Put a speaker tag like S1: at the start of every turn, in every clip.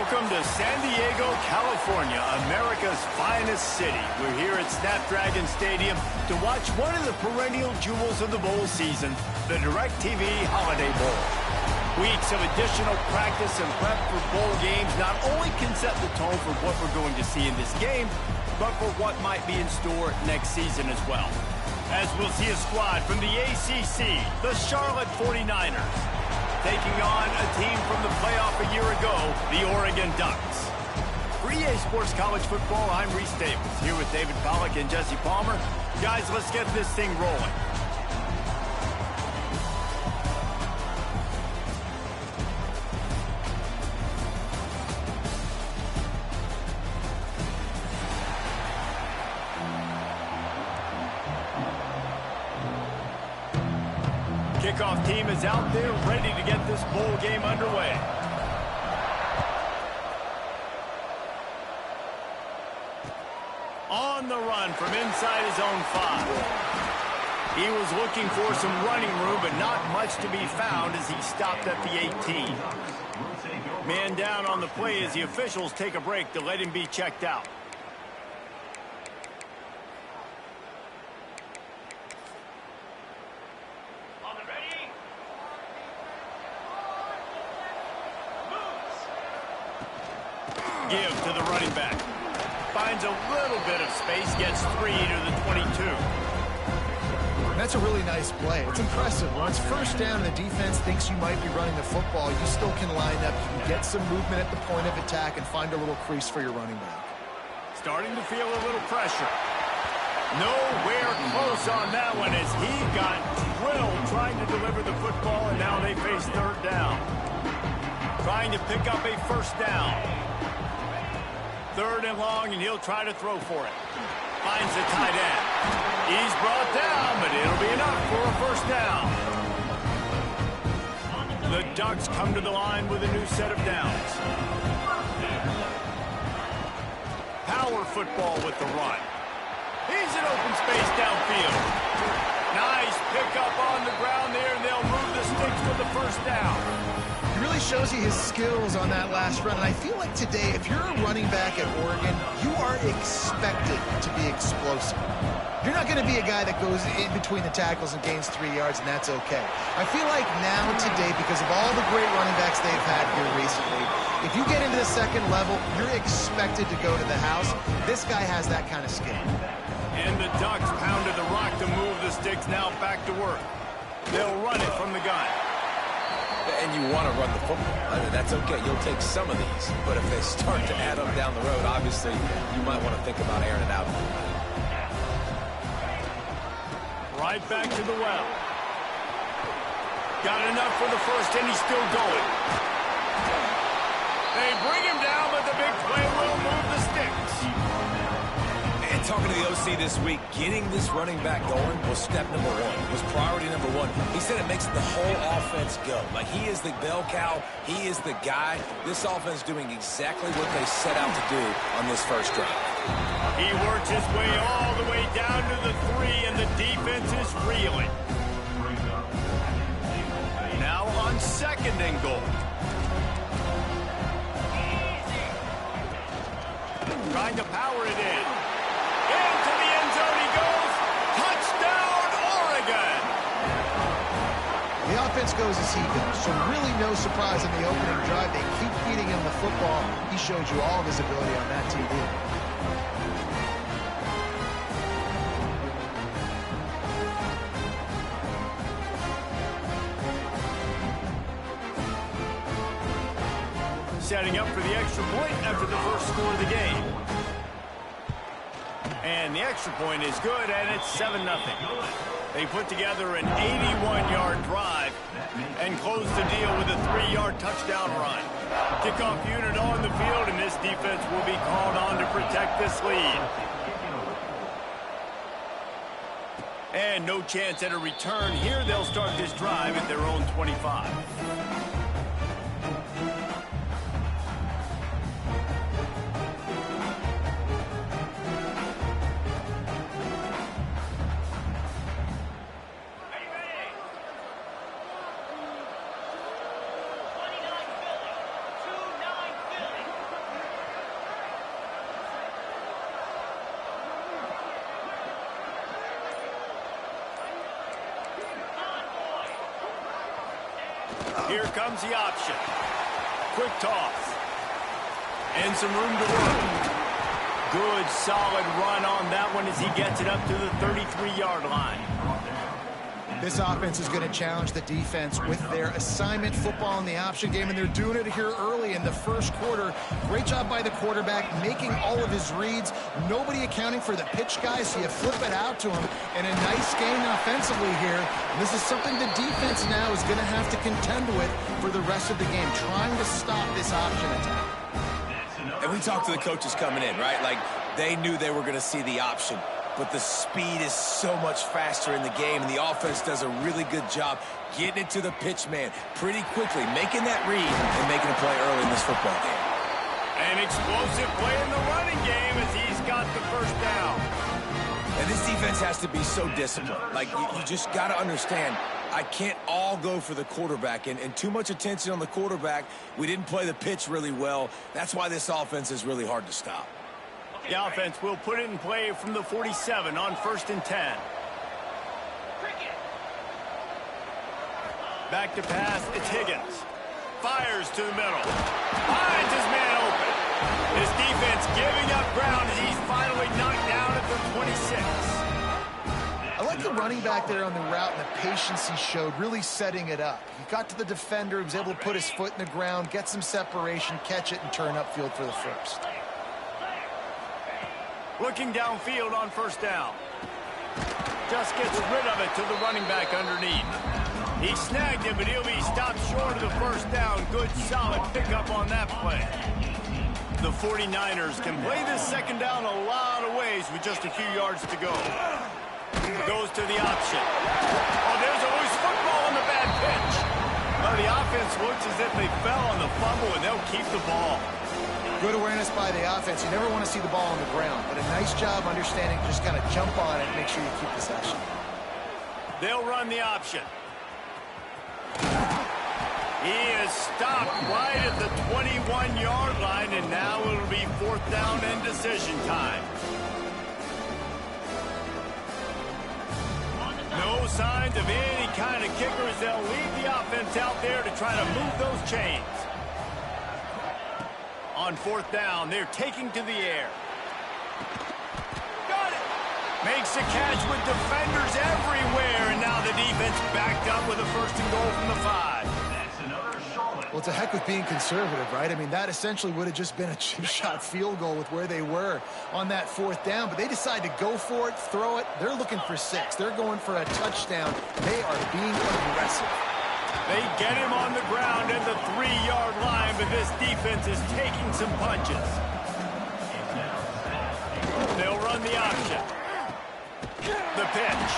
S1: Welcome to San Diego, California, America's finest city. We're here at Snapdragon Stadium to watch one of the perennial jewels of the bowl season, the DirecTV Holiday Bowl. Weeks of additional practice and prep for bowl games not only can set the tone for what we're going to see in this game, but for what might be in store next season as well. As we'll see a squad from the ACC, the Charlotte 49ers, taking on a team from the playoff a year ago, the Oregon Ducks. For EA Sports College Football, I'm Reese Davis, here with David Pollack and Jesse Palmer. Guys, let's get this thing rolling. Kickoff team is out there ready to get this bowl game underway. On the run from inside his own 5. He was looking for some running room, but not much to be found as he stopped at the 18. Man down on the play as the officials take a break to let him be checked out. Give to the running back. Finds a little bit of space, gets 3 to the 22.
S2: That's a really nice play. It's impressive. When it's first down and the defense thinks you might be running the football, you still can line up. You can get some movement at the point of attack and find a little crease for your running back.
S1: Starting to feel a little pressure. Nowhere close on that one as he got drilled trying to deliver the football, and now they face third down. Trying to pick up a first down. Third and long, and he'll try to throw for it. Finds the tight end. He's brought down, but it'll be enough for a first down. The Ducks come to the line with a new set of downs. Power football with the run. He's in open space downfield. Nice pickup on the ground there, and they'll move the sticks for the first down.
S2: He really shows you his skills on that last run. And I feel like today, if you're a running back at Oregon, you are expected to be explosive. You're not going to be a guy that goes in between the tackles and gains 3 yards, and that's okay. I feel like now today, because of all the great running backs they've had here recently, if you get into the second level, you're expected to go to the house. This guy has that kind of skill.
S1: And the Ducks pounded the rock to move the sticks, now back to work. They'll run it from the gun.
S3: And you want to run the football. I mean, that's okay. You'll take some of these. But if they start to add up down the road, obviously, you might want to think about airing it out.
S1: Right back to the well. Got enough for the first, and he's still going. They bring him down, but the big play will move the sticks.
S3: And talking to the OC this week, getting this running back going was step number 1, was priority number 1. He said it makes the whole offense go. Like, he is the bell cow. He is the guy. This offense doing exactly what they set out to do on this first drive.
S1: He works his way all the way down to the 3, and the defense is reeling. Now on second and goal. Trying to power it in. Into the end zone he goes. Touchdown, Oregon!
S2: The offense goes as he goes, so really no surprise in the opening drive. They keep feeding him the football. He showed you all of his ability on that TV.
S1: Setting up for the extra point after the first score of the game. And the extra point is good, and it's 7-0. They put together an 81-yard drive and close the deal with a 3-yard touchdown run. Kickoff unit on the field, and this defense will be called on to protect this lead. And no chance at a return here. They'll start this drive at their own 25. Here comes the option. Quick toss. And some room to work. Good, solid run on that one as he gets it up to the 33-yard line.
S2: This offense is going to challenge the defense with their assignment football in the option game, and they're doing it here early in the first quarter. Great job by the quarterback, making all of his reads. Nobody accounting for the pitch guys, so you flip it out to him, and a nice gain offensively here. And this is something the defense now is going to have to contend with for the rest of the game, trying to stop this option attack.
S3: And we talked to the coaches coming in, right? Like, they knew they were going to see the option. But the speed is so much faster in the game, and the offense does a really good job getting it to the pitch man pretty quickly, making that read and making a play early in this football game.
S1: An explosive play in the running game as he's got the first down.
S3: And this defense has to be so disciplined. Like, you just got to understand, I can't all go for the quarterback, and too much attention on the quarterback. We didn't play the pitch really well. That's why this offense is really hard to stop.
S1: The offense will put it in play from the 47 on 1st and 10. Back to pass, it's Higgins. Fires to the middle. Finds his man open. His defense giving up ground as he's finally knocked down at the 26.
S2: I like the running back there on the route and the patience he showed, really setting it up. He got to the defender, he was able to put his foot in the ground, get some separation, catch it, and turn upfield for the first.
S1: Looking downfield on 1st down. Just gets rid of it to the running back underneath. He snagged him, but he'll be stopped short of the 1st down. Good, solid pickup on that play. The 49ers can play this 2nd down a lot of ways with just a few yards to go. Goes to the option. Oh, there's a loose football on the bad pitch. Well, the offense looks as if they fell on the fumble, and they'll keep the ball.
S2: Good awareness by the offense. You never want to see the ball on the ground, but a nice job understanding to just kind of jump on it and make sure you keep possession.
S1: They'll run the option. He is stopped right at the 21-yard line, and now it'll be 4th down and decision time. No signs of any kind of kickers. They'll leave the offense out there to try to move those chains. On 4th down, they're taking to the air. Got it! Makes a catch with defenders everywhere, and now the defense backed up with a 1st and goal from the 5.
S2: Well, it's a heck of being conservative, right? I mean, that essentially would have just been a chip-shot field goal with where they were on that 4th down, but they decide to go for it, throw it. They're looking for 6. They're going for a touchdown. They are being aggressive.
S1: They get him on the ground at the 3-yard line, but this defense is taking some punches. They'll run the option. The pitch.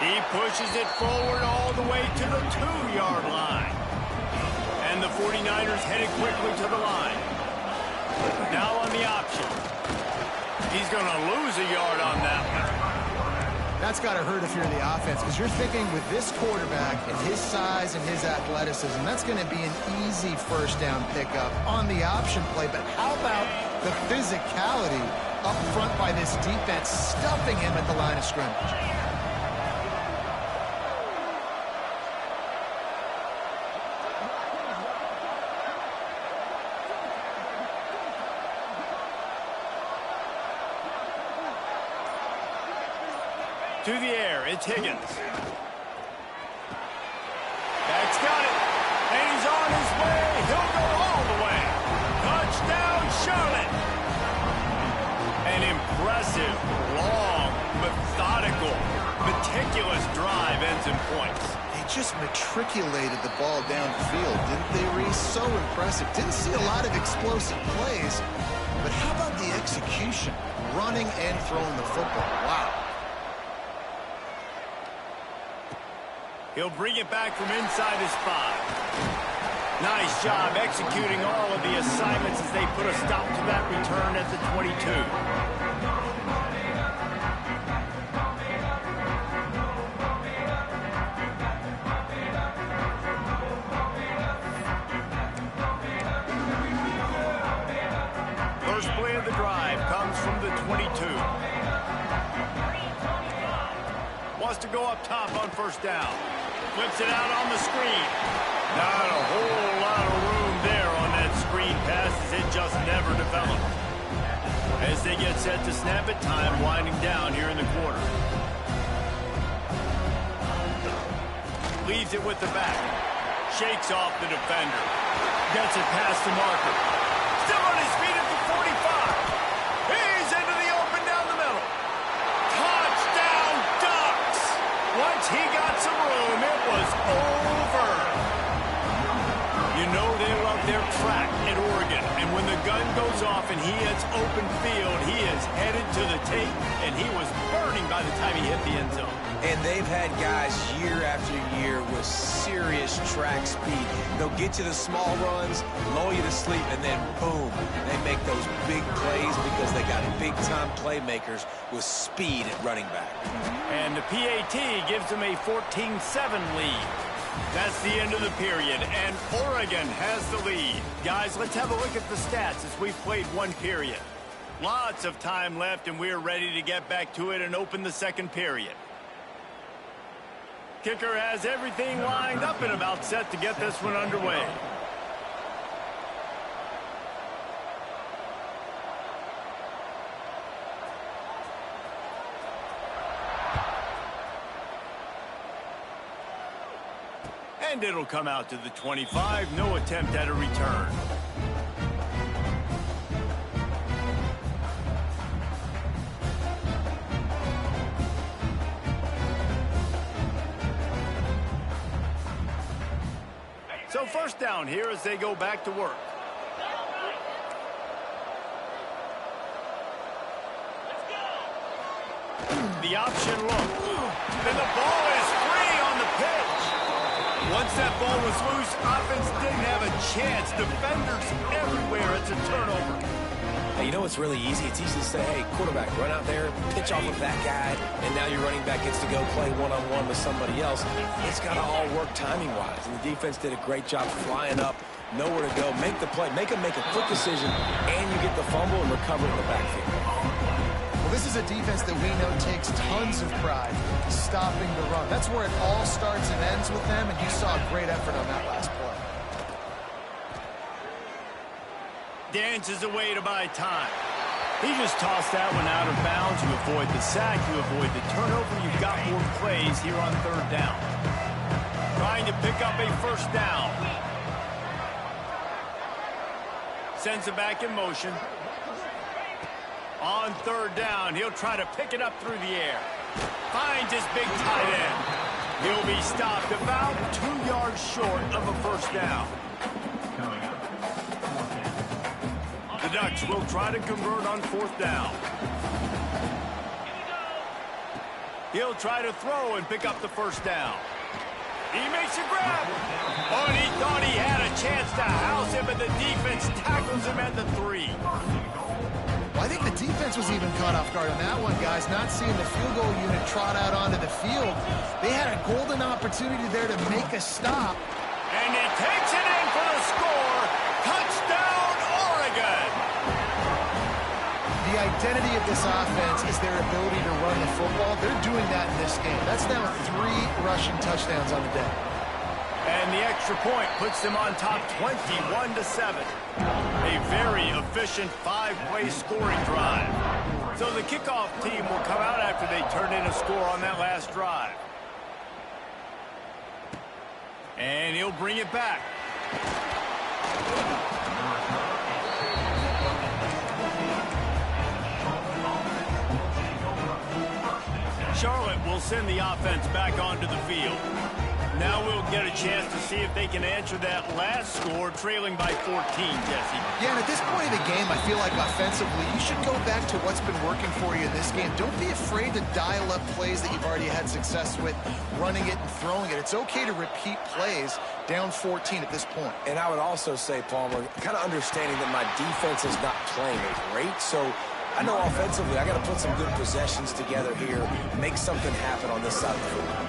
S1: He pushes it forward all the way to the 2-yard line. And the 49ers headed quickly to the line. Now on the option. He's going to lose a yard on that one.
S2: That's got to hurt if you're the offense, because you're thinking with this quarterback and his size and his athleticism, that's going to be an easy 1st down pickup on the option play. But how about the physicality up front by this defense, stuffing him at the line of scrimmage?
S1: To the air, it's Higgins. That's got it. And he's on his way. He'll go all the way. Touchdown, Charlotte. An impressive, long, methodical, meticulous drive ends in points.
S2: They just matriculated the ball downfield, didn't they, Reese? So impressive. Didn't see a lot of explosive plays, but how about the execution? Running and throwing the football. Wow.
S1: He'll bring it back from inside his 5. Nice job executing all of the assignments as they put a stop to that return at the 22. First play of the drive comes from the 22. Wants to go up top on 1st down. Flips it out on the screen. Not a whole lot of room there on that screen pass as it just never developed. As they get set to snap it, time winding down here in the quarter. Leaves it with the back. Shakes off the defender. Gets it past the marker. Still on his feet at the 45. He's into the open down the middle. Touchdown Ducks! Once he got some room, it was over. You know they love their track at Oregon. And when the gun goes off and he hits open field, he is headed to the tape, and he was burning by the time he hit the end zone.
S3: And they've had guys year after year with serious track speed. They'll get you the small runs, lull you to sleep, and then boom, they make those big plays because they got big-time playmakers with speed at running back.
S1: And the PAT gives them a 14-7 lead. That's the end of the period, and Oregon has the lead. Guys, let's have a look at the stats as we've played one period. Lots of time left, and we're ready to get back to it and open the second period. Kicker has everything lined up and about set to get this one underway. And it'll come out to the 25. No attempt at a return. So first down here as they go back to work. The option look. And the ball is free on the pitch. Once that ball was loose, offense didn't have a chance. Defenders everywhere. It's a turnover.
S3: Hey, you know what's really easy? It's easy to say, hey, quarterback, run out there, pitch off of that guy, and now your running back gets to go play one-on-one with somebody else. It's got to all work timing-wise, and the defense did a great job flying up, nowhere to go, make the play, make a quick decision, and you get the fumble and recover in the backfield.
S2: Well, this is a defense that we know takes tons of pride stopping the run. That's where it all starts and ends with them, and you saw a great effort on that last play.
S1: Dances away to buy time. He just tossed that one out of bounds. You avoid the sack, you avoid the turnover. You've got more plays here on third down. Trying to pick up a first down. Sends it back in motion. On third down, he'll try to pick it up through the air. Finds his big tight end. He'll be stopped about 2 yards short of a first down. The Ducks will try to convert on fourth down. He'll try to throw and pick up the first down. He makes a grab. Oh, and he thought he had a chance to house him, but the defense tackles him at the 3.
S2: Well, I think the defense was even caught off guard on that one, guys. Not seeing the field goal unit trot out onto the field. They had a golden opportunity there to make a stop.
S1: And he takes it in for the score. Touchdown, Oregon.
S2: The identity of this offense is their ability to run the football. They're doing that in this game. That's now 3 rushing touchdowns on the day.
S1: And the extra point puts them on top 21-7. A very efficient 5-play scoring drive. So the kickoff team will come out after they turn in a score on that last drive. And he'll bring it back. Charlotte will send the offense back onto the field. Now we'll get a chance to see if they can answer that last score, trailing by 14, Jesse.
S2: Yeah, and at this point in the game, I feel like offensively, you should go back to what's been working for you in this game. Don't be afraid to dial up plays that you've already had success with, running it and throwing it. It's okay to repeat plays down 14 at this point.
S3: And I would also say, Palmer, kind of understanding that my defense is not playing great, so I know offensively I got to put some good possessions together here, make something happen on this side of the football.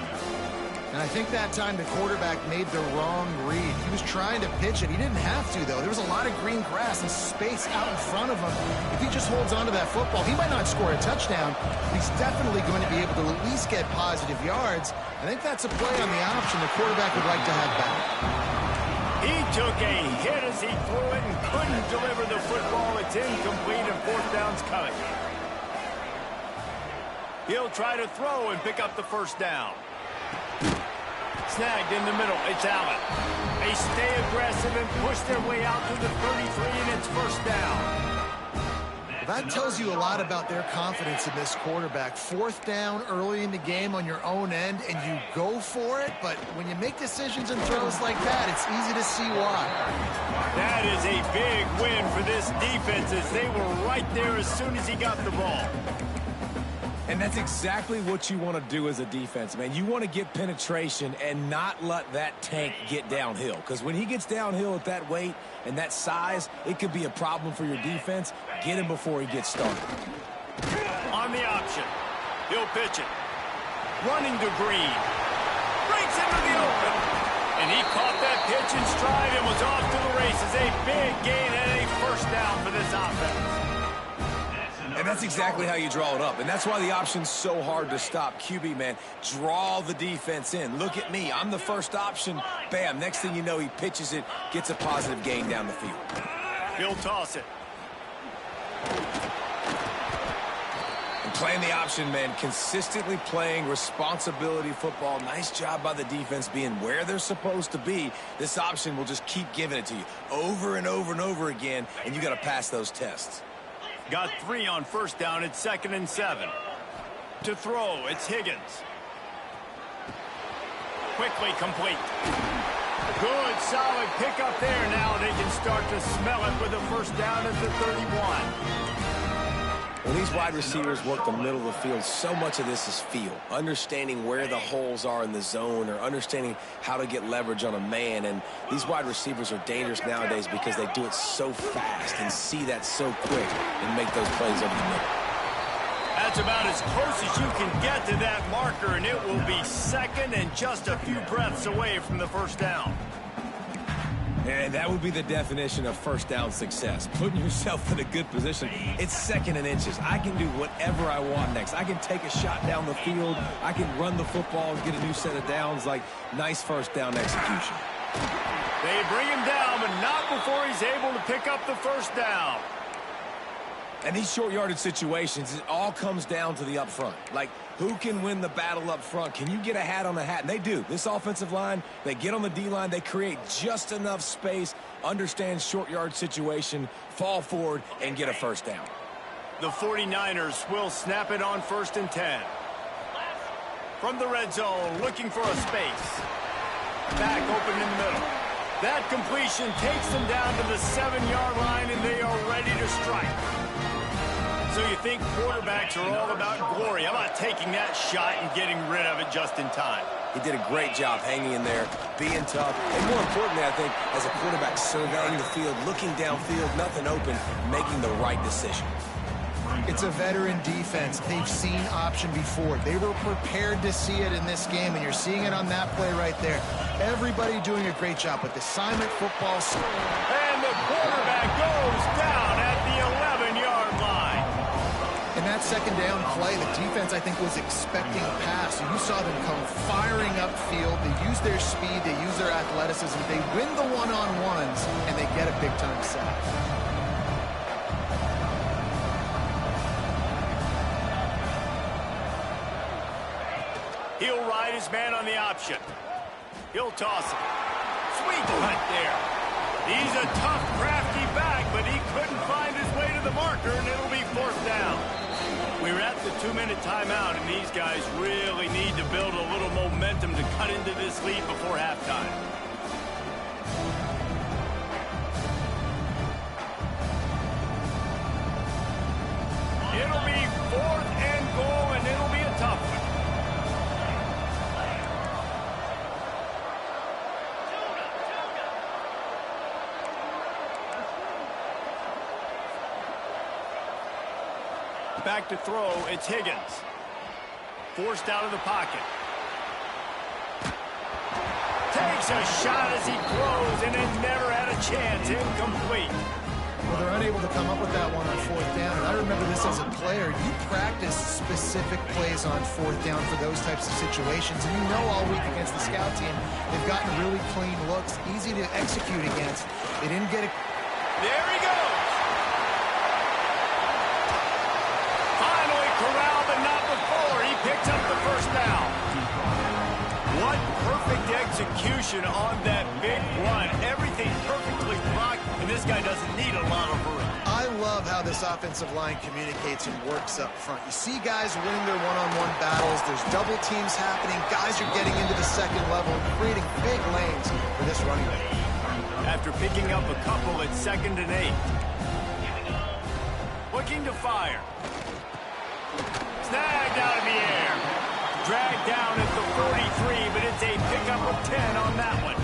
S2: And I think that time the quarterback made the wrong read. He was trying to pitch it. He didn't have to, though. There was a lot of green grass and space out in front of him. If he just holds on to that football, he might not score a touchdown, but he's definitely going to be able to at least get positive yards. I think that's a play on the option the quarterback would like to have back.
S1: He took a hit as he threw it and couldn't deliver the football. It's incomplete and fourth down's coming. He'll try to throw and pick up the first down. Snagged in the middle. It's Allen. They stay aggressive and push their way out to the 33, and it's first down.
S2: That tells you a lot about their confidence in this quarterback. Fourth down early in the game on your own end, and you go for it, but when you make decisions and throws like that, it's easy to see why.
S1: That is a big win for this defense as they were right there as soon as he got the ball.
S3: And that's exactly what you want to do as a defense, man. You want to get penetration and not let that tank get downhill. Because when he gets downhill at that weight and that size, it could be a problem for your defense. Get him before he gets started.
S1: On the option. He'll pitch it. Running to Green. Breaks into the open. And he caught that pitch in stride and was off to the races. A big gain and a first down for this offense.
S3: And that's exactly how you draw it up. And that's why the option's so hard to stop. QB, man, draw the defense in. Look at me. I'm the first option. Bam. Next thing you know, he pitches it, gets a positive gain down the field.
S1: He'll toss it.
S3: And playing the option, man, consistently playing responsibility football. Nice job by the defense being where they're supposed to be. This option will just keep giving it to you over and over and over again, and you got to pass those tests.
S1: Got 3 on first down. It's 2nd and 7. To throw, it's Higgins. Quickly complete. Good, solid pickup there. Now they can start to smell it with a first down at the 31.
S3: When these wide receivers work the middle of the field, so much of this is feel. Understanding where the holes are in the zone or understanding how to get leverage on a man. And these wide receivers are dangerous nowadays because they do it so fast and see that so quick and make those plays over the middle.
S1: That's about as close as you can get to that marker, and it will be second and just a few breaths away from the first down.
S3: And that would be the definition of first down success. Putting yourself in a good position. It's 2nd and inches. I can do whatever I want next. I can take a shot down the field. I can run the football and get a new set of downs. Like, nice first down execution.
S1: They bring him down, but not before he's able to pick up the first down.
S3: And these short yardage situations, it all comes down to the up front. Like, who can win the battle up front? Can you get a hat on the hat? And they do. This offensive line, they get on the D-line, they create just enough space, understand short yard situation, fall forward, and get a first down.
S1: The 49ers will snap it on 1st and 10. From the red zone, looking for a space. Back open in the middle. That completion takes them down to the 7-yard line, and they are ready to strike. So you think quarterbacks are all about glory. How about taking that shot and getting rid of it just in time?
S3: He did a great job hanging in there, being tough, and more importantly, I think, as a quarterback, surveying the field, looking downfield, nothing open, making the right decision.
S2: It's a veteran defense. They've seen option before. They were prepared to see it in this game, and you're seeing it on that play right there. Everybody doing a great job with assignment football.
S1: And the quarterback goes down at the 11-yard line.
S2: In that second down play, the defense, I think, was expecting a pass. You saw them come firing upfield. They use their speed. They use their athleticism. They win the one-on-ones, and they get a big-time sack.
S1: He'll ride his man on the option. He'll toss it. Sweet punt there. He's a tough, crafty back, but he couldn't find his way to the marker, and it'll be 4th down. We're at the 2-minute timeout, and these guys really need to build a little momentum to cut into this lead before halftime. It'll be 4th and goal, and it'll be a tough one. Back to throw, it's Higgins. Forced out of the pocket. takes a shot as he throws, and it never had a chance. Incomplete.
S2: Well, they're unable to come up with that one on fourth down. And I remember this as a player. You practice specific plays on fourth down for those types of situations. And you know all week against the scout team, they've gotten really clean looks, easy to execute against. They didn't get it.
S1: There he goes. Finally corralled, but not before. He picks up the first down. What perfect execution on that big run. Everything perfectly blocked, and this guy doesn't need a lot of room.
S2: I love how this offensive line communicates and works up front. You see guys winning their one-on-one battles. There's double teams happening. Guys are getting into the second level, creating big lanes for this running back.
S1: After picking up a couple at 2nd and 8. Looking to fire. Snagged out of the air. Dragged down at the 43, but it's a pickup of 10 on that one.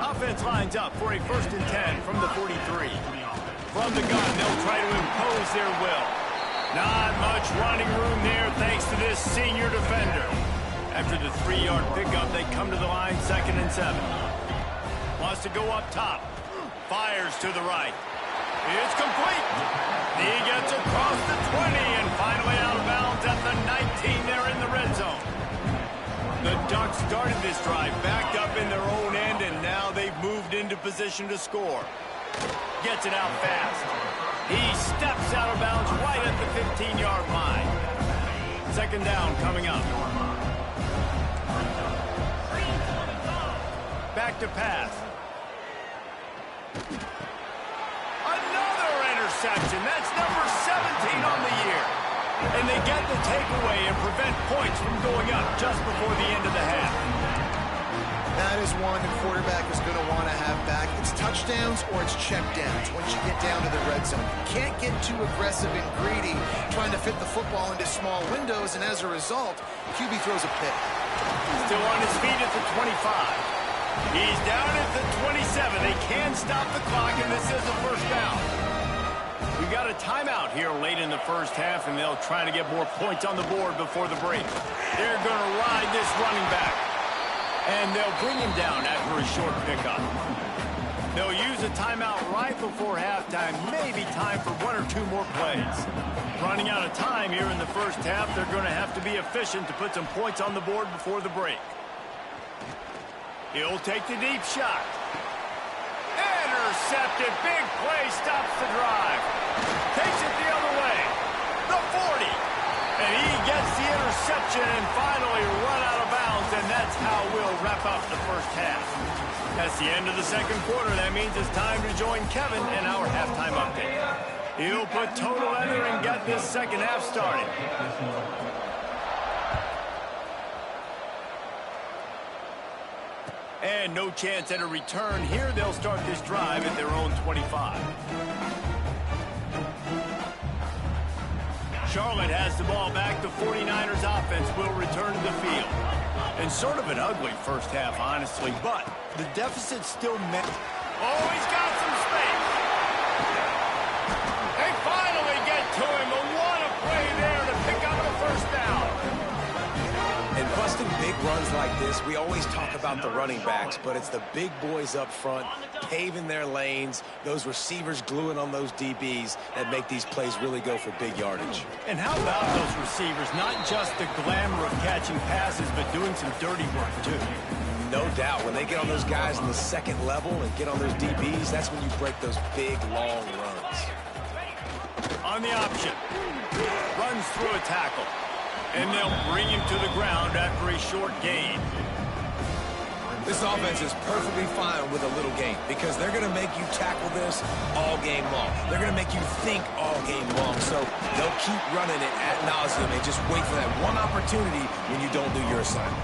S1: Offense lines up for a 1st and 10 from the 43. From the gun, they'll try to impose their will. Not much running room there thanks to this senior defender. After the 3-yard pickup, they come to the line 2nd and 7. Wants to go up top. Fires to the right. It's complete. He gets across the 20 and finally out of bounds at the 19 there in the red zone. The Ducks started this drive backed up in their own end, and now they've moved into position to score. Gets it out fast. He steps out of bounds right at the 15-yard line. 2nd down coming up. Back to pass. Another interception. That's number 17 on the year. And they get the takeaway and prevent points from going up just before the end of the half.
S2: That is one the quarterback is going to want to have back. It's touchdowns or it's checkdowns once you get down to the red zone. You can't get too aggressive and greedy trying to fit the football into small windows, and as a result, QB throws a pick.
S1: Still on his feet at the 25. He's down at the 27. They can stop the clock, and this is a 1st down. We've got a timeout here late in the 1st half, and they'll try to get more points on the board before the break. They're going to ride this running back. And they'll bring him down after a short pickup. They'll use a timeout right before halftime. Maybe time for 1 or 2 more plays. Running out of time here in the 1st half, they're going to have to be efficient to put some points on the board before the break. He'll take the deep shot. Intercepted. Big play stops the drive. Takes it the other way. The 40. And he gets the interception and finally run out of bounds, and that's how we'll wrap up the 1st half. That's the end of the 2nd quarter. That means it's time to join Kevin in our halftime update. He'll put total under and get this 2nd half started. And no chance at a return here. They'll start this drive at their own 25. Charlotte has the ball back. The 49ers offense will return to the field. And sort of an ugly 1st half, honestly, but the deficit still met. Oh, he's got some space. They finally get to him. What a play there to pick up the 1st down.
S3: And busting big runs like this, we always talk about the running backs, but it's the big boys up front, paving their lanes, those receivers gluing on those DBs that make these plays really go for big yardage.
S1: And how about those receivers? Not just the glamour of catching passes, but doing some dirty work, too.
S3: No doubt. When they get on those guys in the 2nd level and get on those DBs, that's when you break those big, long runs.
S1: On the option. Runs through a tackle. And they'll bring him to the ground after a short gain.
S3: This offense is perfectly fine with a little gain because they're going to make you tackle this all game long. They're going to make you think all game long. So they'll keep running it ad nauseum and just wait for that one opportunity when you don't do your assignment.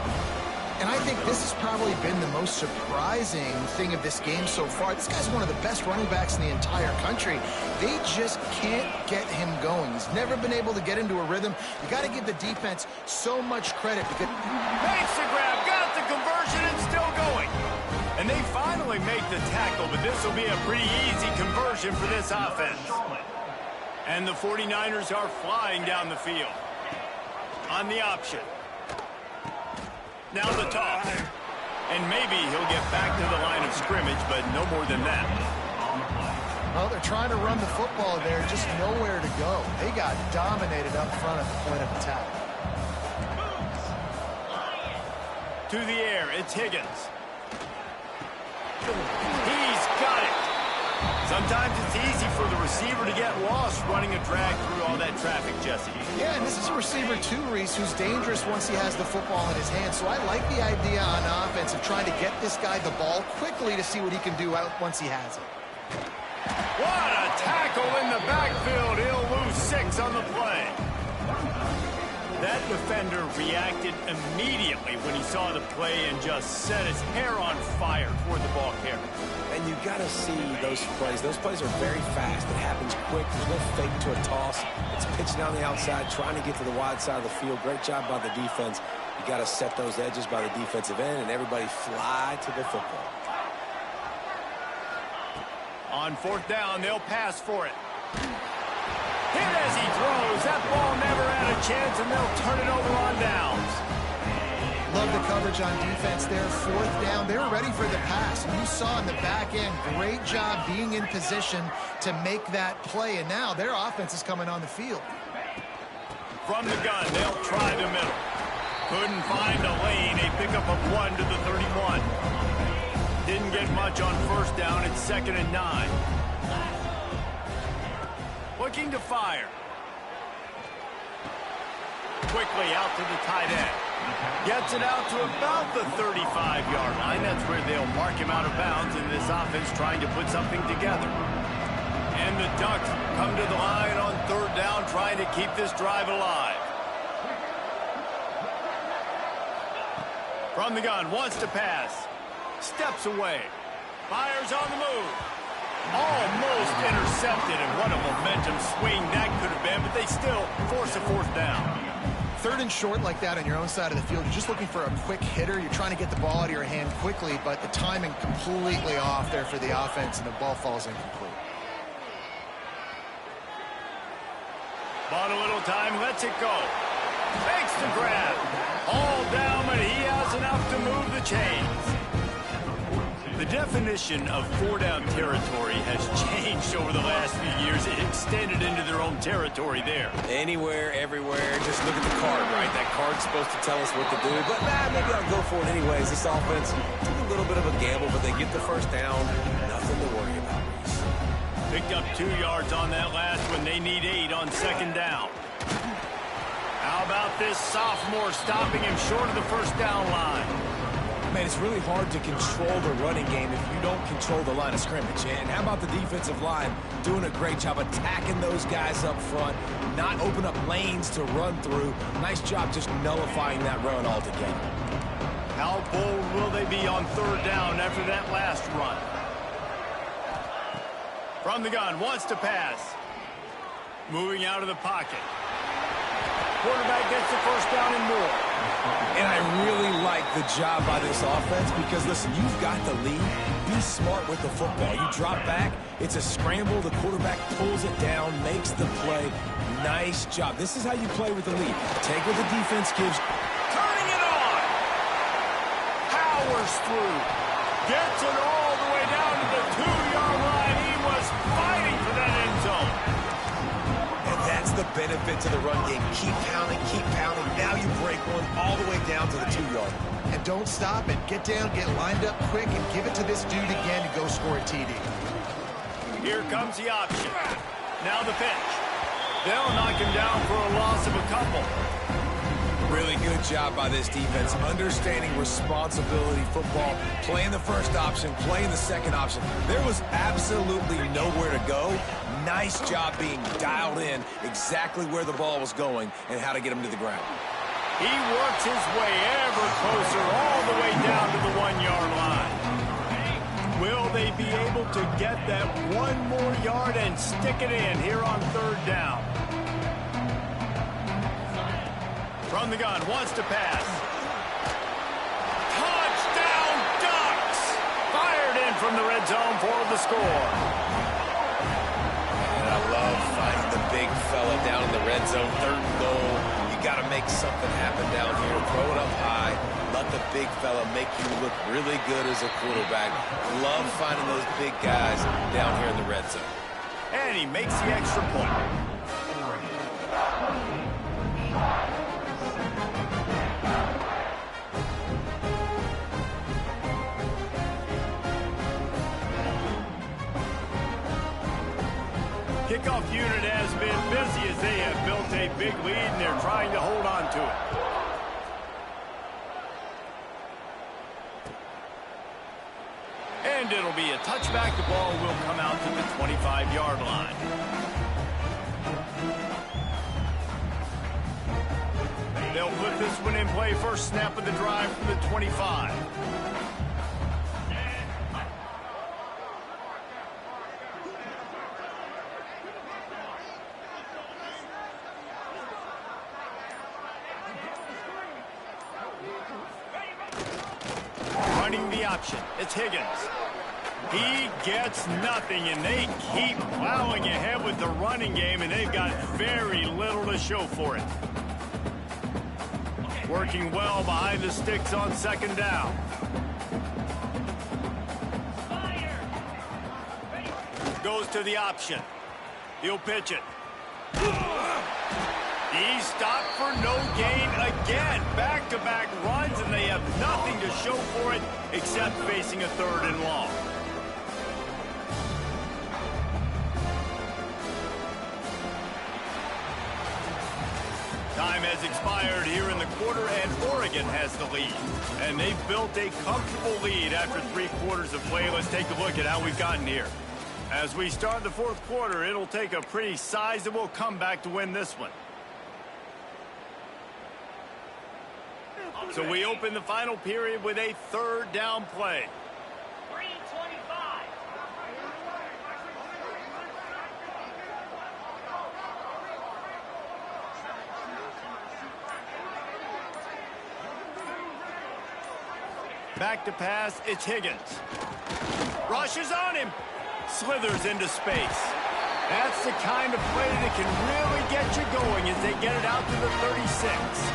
S2: And I think this has probably been the most surprising thing of this game so far. This guy's one of the best running backs in the entire country. They just can't get him going. He's never been able to get into a rhythm. You got to give the defense so much credit because
S1: makes the grab, got the conversion, and still going. And they finally make the tackle, but this will be a pretty easy conversion for this offense. And the 49ers are flying down the field. On the option. Now the toss. And maybe he'll get back to the line of scrimmage, but no more than that.
S2: Well, they're trying to run the football there, just nowhere to go. They got dominated up front at the point of attack.
S1: To the air, it's Higgins. He's got it. Sometimes it's easy for the receiver to get lost running a drag through all that traffic, Jesse.
S2: Yeah, and this is a receiver too, Reese, who's dangerous once he has the football in his hands. So I like the idea on offense of trying to get this guy the ball quickly to see what he can do out once he has it.
S1: What a tackle in the backfield. He'll lose 6 on the play. That defender reacted immediately when he saw the play and just set his hair on fire toward the ball carrier.
S3: And you got to see those plays. Those plays are very fast. It happens quick. There's no fake to a toss. It's pitching down the outside, trying to get to the wide side of the field. Great job by the defense. You got to set those edges by the defensive end, and everybody fly to the football.
S1: On 4th down, they'll pass for it. Hit as he throws. That ball never had a chance, and they'll turn it over on downs.
S2: Love the coverage on defense there. 4th down, they're ready for the pass. And you saw in the back end, great job being in position to make that play. And now their offense is coming on the field.
S1: From the gun, they'll try the middle. Couldn't find a lane. A pickup of 1 to the 31. Didn't get much on 1st down. It's 2nd and 9. Looking to fire. Quickly out to the tight end. Gets it out to about the 35-yard line. That's where they'll mark him out of bounds in this offense trying to put something together. And the Ducks come to the line on 3rd down trying to keep this drive alive. From the gun, wants to pass. Steps away. Fires on the move. Almost intercepted, and what a momentum swing that could have been, but they still force a 4th down.
S2: 3rd and short like that on your own side of the field, you're just looking for a quick hitter. You're trying to get the ball out of your hand quickly, but the timing completely off there for the offense, and the ball falls incomplete.
S1: Bought a little time, lets it go. Makes the grab. All down, but he has enough to move the chains. The definition of 4-down territory has changed over the last few years. It extended into their own territory there.
S3: Anywhere, everywhere, just look at the card, right? That card's supposed to tell us what to do, but maybe I'll go for it anyways. This offense took a little bit of a gamble, but they get the 1st down. Nothing to worry about.
S1: Picked up 2 yards on that last one. They need 8 on 2nd down. How about this sophomore stopping him short of the 1st down line?
S3: Man, it's really hard to control the running game if you don't control the line of scrimmage. And how about the defensive line doing a great job attacking those guys up front, not open up lanes to run through. Nice job just nullifying that run altogether.
S1: How bold will they be on 3rd down after that last run? From the gun, wants to pass. Moving out of the pocket. Quarterback gets the 1st down and more.
S3: And I really like the job by this offense because, listen, you've got the lead. Be smart with the football. You drop back, it's a scramble. The quarterback pulls it down, makes the play. Nice job. This is how you play with the lead. Take what the defense gives.
S1: Turning it on. Powers through. Gets it all the way down to the 2-yard line. He was fighting for that end zone.
S3: That's the benefit to the run game. Keep pounding, keep pounding. Now you break one all the way down to the 2-yard.
S2: And don't stop it. Get down, get lined up quick, and give it to this dude again to go score a TD.
S1: Here comes the option. Now the pitch. They'll knock him down for a loss of a couple.
S3: Really good job by this defense. Understanding responsibility football. Playing the 1st option, playing the 2nd option. There was absolutely nowhere to go. Nice job being dialed in exactly where the ball was going and how to get him to the ground.
S1: He works his way ever closer all the way down to the 1-yard line. Will they be able to get that 1 more yard and stick it in here on 3rd down? From the gun, wants to pass. Touchdown, Ducks! Fired in from the red zone for the score.
S3: And I love finding the big fella down in the red zone. 3rd and goal. You got to make something happen down here. Throw it up high. Let the big fella make you look really good as a quarterback. Love finding those big guys down here in the red zone.
S1: And he makes the extra point. Kickoff unit has been busy as they have built a big lead and they're trying to hold on to it. And it'll be a touchback. The ball will come out to the 25-yard line. They'll put this one in play. First snap of the drive from the 25. Running the option. It's Higgins. He gets nothing, and they keep plowing ahead with the running game, and they've got very little to show for it. Working well behind the sticks on second down. Goes to the option. He'll pitch it. He's stopped for no gain again. Back-to-back runs, and they have nothing to show for it except facing a third and long. Time has expired here in the quarter, and Oregon has the lead. And they've built a comfortable lead after 3 quarters of play. Let's take a look at how we've gotten here. As we start the 4th quarter, it'll take a pretty sizable comeback to win this one. So we open the final period with a 3rd down play.
S4: 3:25.
S1: Back to pass, it's Higgins. Rushes on him. Slithers into space. That's the kind of play that can really get you going as they get it out to the 36.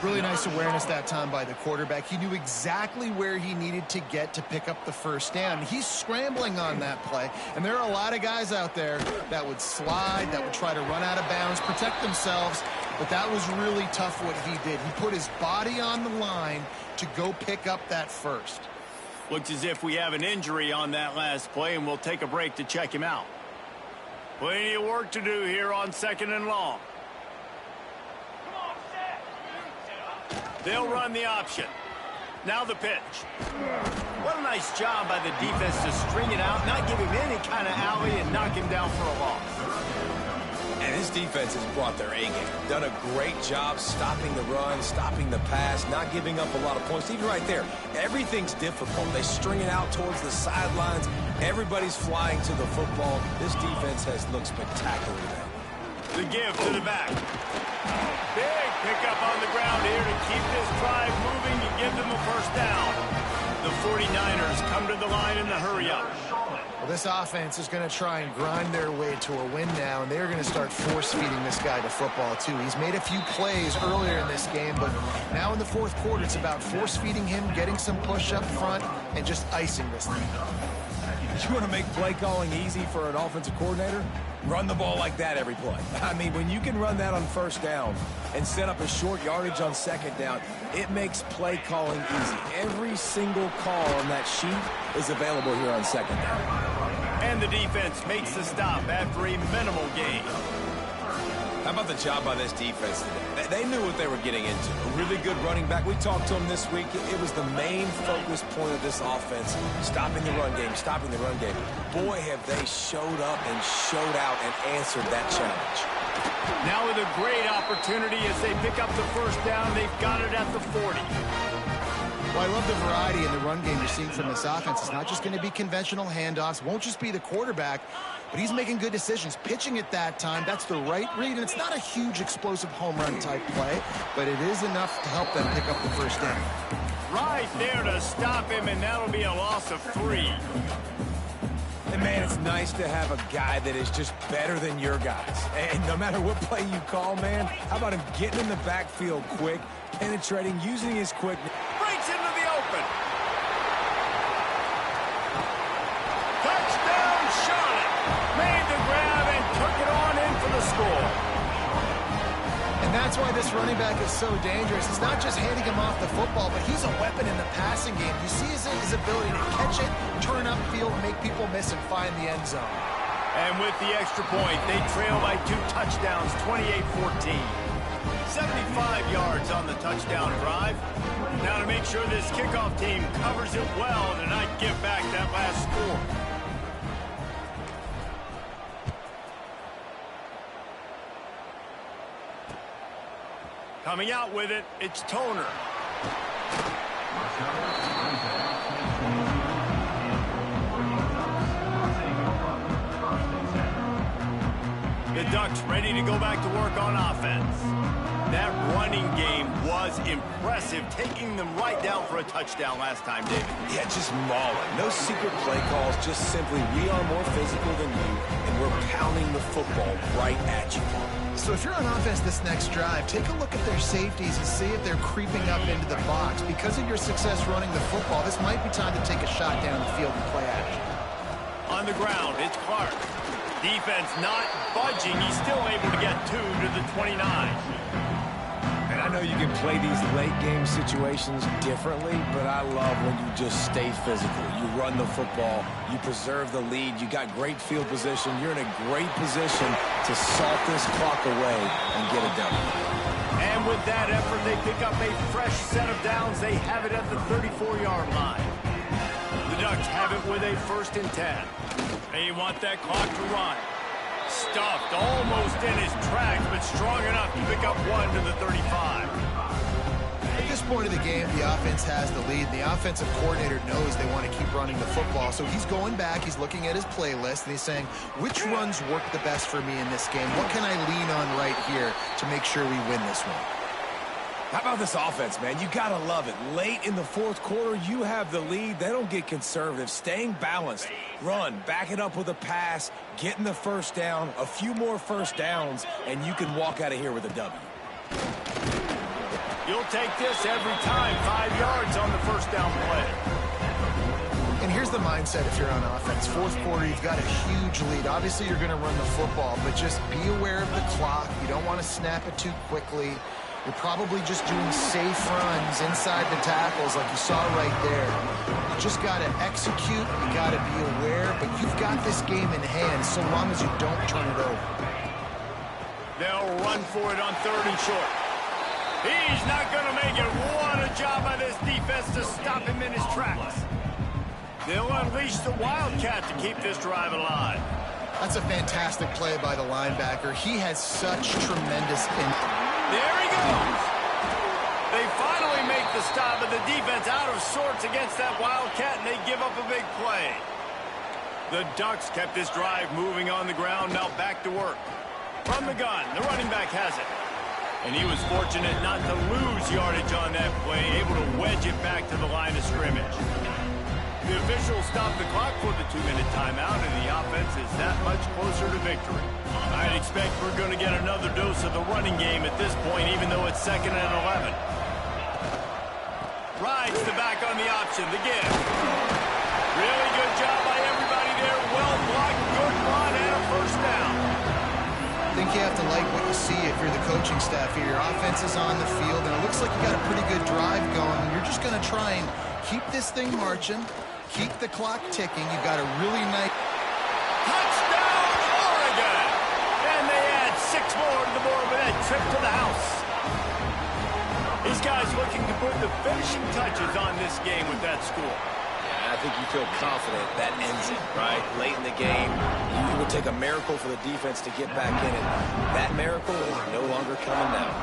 S2: Really nice awareness that time by the quarterback. He knew exactly where he needed to get to pick up the first down. He's scrambling on that play, and there are a lot of guys out there that would slide, that would try to run out of bounds, protect themselves, but that was really tough what he did. He put his body on the line to go pick up that first.
S1: Looks as if we have an injury on that last play, and we'll take a break to check him out. Plenty of work to do here on 2nd and long. They'll run the option. Now the pitch. What a nice job by the defense to string it out, not give him any kind of alley, and knock him down for a loss.
S3: And his defense has brought their A game. Done a great job stopping the run, stopping the pass, not giving up a lot of points. Even right there, everything's difficult. They string it out towards the sidelines. Everybody's flying to the football. This defense has looked spectacular today.
S1: The give to the back. Big pickup on the ground here to keep this drive moving and give them a first down. The 49ers come to the line in the hurry-up.
S2: Well, this offense is going to try and grind their way to a win now, and they're going to start force-feeding this guy to football, too. He's made a few plays earlier in this game, but now in the 4th quarter, it's about force-feeding him, getting some push up front, and just icing this thing.
S3: You want to make play calling easy for an offensive coordinator? Run the ball like that every play. I mean, when you can run that on first down and set up a short yardage on second down, it makes play calling easy. Every single call on that sheet is available here on second down.
S1: And the defense makes the stop after a minimal gain.
S3: How about the job by this defense today? They knew what they were getting into. A really good running back. We talked to him this week. It was the main focus point of this offense, stopping the run game, stopping the run game. Boy, have they showed up and showed out and answered that challenge.
S1: Now with a great opportunity as they pick up the first down, they've got it at the 40.
S2: Well, I love the variety in the run game you're seeing from this offense. It's not just going to be conventional handoffs. Won't just be the quarterback, but he's making good decisions. Pitching at that time, that's the right read, and it's not a huge explosive home run type play, but it is enough to help them pick up the first down.
S1: Right there to stop him, and that'll be a loss of 3.
S3: And, man, it's nice to have a guy that is just better than your guys. And no matter what play you call, man, how about him getting in the backfield quick, penetrating, using his quickness.
S1: Breaks into the open. Touchdown, Charlotte. Made the grab and took it on in for the score.
S2: And that's why this running back is so dangerous. It's not just handing him off the football, but he's a weapon in the passing game. You see his ability to catch it, turn upfield, make people miss, and find the end zone.
S1: And with the extra point, they trail by 2 touchdowns, 28-14. 75 yards on the touchdown drive. Now to make sure this kickoff team covers it well to not give back that last score. Coming out with it, it's Toner. The Ducks ready to go back to work on offense. That running game was impressive, taking them right down for a touchdown last time, David.
S3: Yeah, just mauling. No secret play calls, just simply we are more physical than you, and we're pounding the football right at you.
S2: So if you're on offense this next drive, take a look at their safeties and see if they're creeping up into the box. Because of your success running the football, this might be time to take a shot down the field and play action.
S1: On the ground, it's Clark. Defense not budging. He's still able to get 2 to the 29.
S3: And I know you can play these late game situations differently, but I love when you just stay physical. You run the football, you preserve the lead, you got great field position, you're in a great position to salt this clock away and get it done.
S1: And with that effort, they pick up a fresh set of downs. They have it at the 34-yard line. The Ducks have it with a 1st and 10. They want that clock to run. Stuffed almost in his tracks, but strong enough to pick up 1 to the 35.
S2: At this point of the game, the offense has the lead. The offensive coordinator knows they want to keep running the football, so he's going back, he's looking at his playlist, and he's saying, which runs work the best for me in this game? What can I lean on right here to make sure we win this one?
S3: How about this offense, man? You got to love it. Late in the 4th quarter, you have the lead. They don't get conservative. Staying balanced. Run, back it up with a pass, getting the 1st down, a few more 1st downs, and you can walk out of here with a W.
S1: You'll take this every time. 5 yards on the 1st down play.
S2: And here's the mindset if you're on offense. 4th quarter, you've got a huge lead. Obviously, you're going to run the football, but just be aware of the clock. You don't want to snap it too quickly. You're probably just doing safe runs inside the tackles like you saw right there. You just got to execute. You got to be aware, but you've got this game in hand so long as you don't turn it over.
S1: They'll run for it on 3rd and short. He's not going to make it. What a job by this defense to stop him in his tracks. They'll unleash the Wildcat to keep this drive alive.
S2: That's a fantastic play by the linebacker. He has such tremendous impact.
S1: There he goes. They finally make the stop, but the defense out of sorts against that Wildcat, and they give up a big play. The Ducks kept this drive moving on the ground, now back to work. From the gun, the running back has it. And he was fortunate not to lose yardage on that play, able to wedge it back to the line of scrimmage. The officials stopped the clock for the 2-minute timeout, and the offense is that much closer to victory. I'd expect we're going to get another dose of the running game at this point, even though it's 2nd and 11. Rides the back on the option, the give. Really good job by everybody there. Well blocked, good run, and a 1st down.
S2: I think you have to like what you see if you're the coaching staff here. Your offense is on the field, and it looks like you got a pretty good drive going. You're just going to try and keep this thing marching, keep the clock ticking. You got a really nice...
S1: Touchdown, Oregon! And they add 6 more to the board with that trip to the house. These guys looking to put the finishing touches on this game with that score.
S3: Yeah, I think you feel confident that ends it, right? Late in the game, it would take a miracle for the defense to get back in it. That miracle is no longer coming now.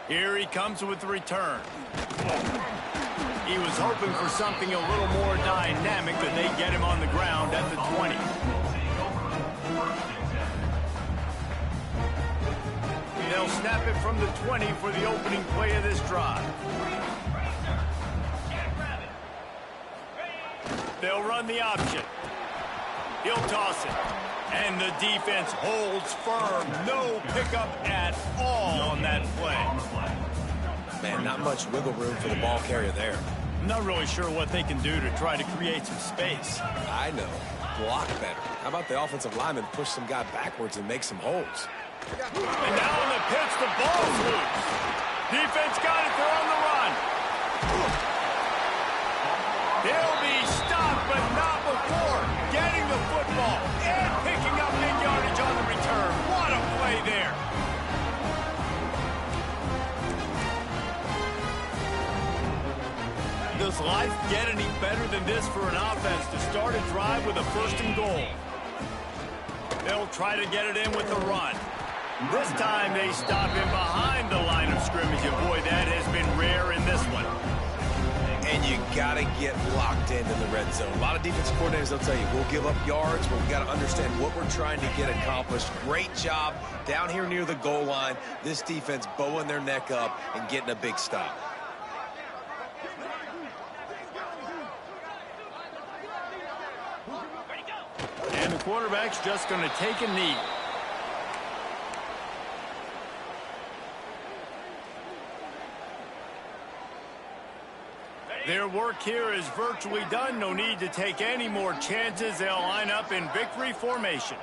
S1: Here he comes with the return. He was hoping for something a little more dynamic, but they get him on the ground at the 20. They'll snap it from the 20 for the opening play of this drive. They'll run the option. He'll toss it. And the defense holds firm. No pickup at all on that play.
S3: Man, not much wiggle room for the ball carrier there.
S1: I'm not really sure what they can do to try to create some space.
S3: I know. Block better. How about the offensive lineman push some guy backwards and make some holes?
S1: And now on the pitch, the ball's loose. Defense got it. They're on the run. They'll be stopped, but not before getting the football and picking up big yardage on the return. What a play there. Does life get any better than this for an offense to start a drive with a 1st and goal? They'll try to get it in with the run. This time they stop him behind the line of scrimmage, and boy, that has been rare in this one.
S3: And you got to get locked in the red zone. A lot of defensive coordinators, they'll tell you, we'll give up yards, but we got to understand what we're trying to get accomplished. Great job down here near the goal line. This defense bowing their neck up and getting a big stop.
S1: And the quarterback's just going to take a knee. Their work here is virtually done. No need to take any more chances. They'll line up in victory formation.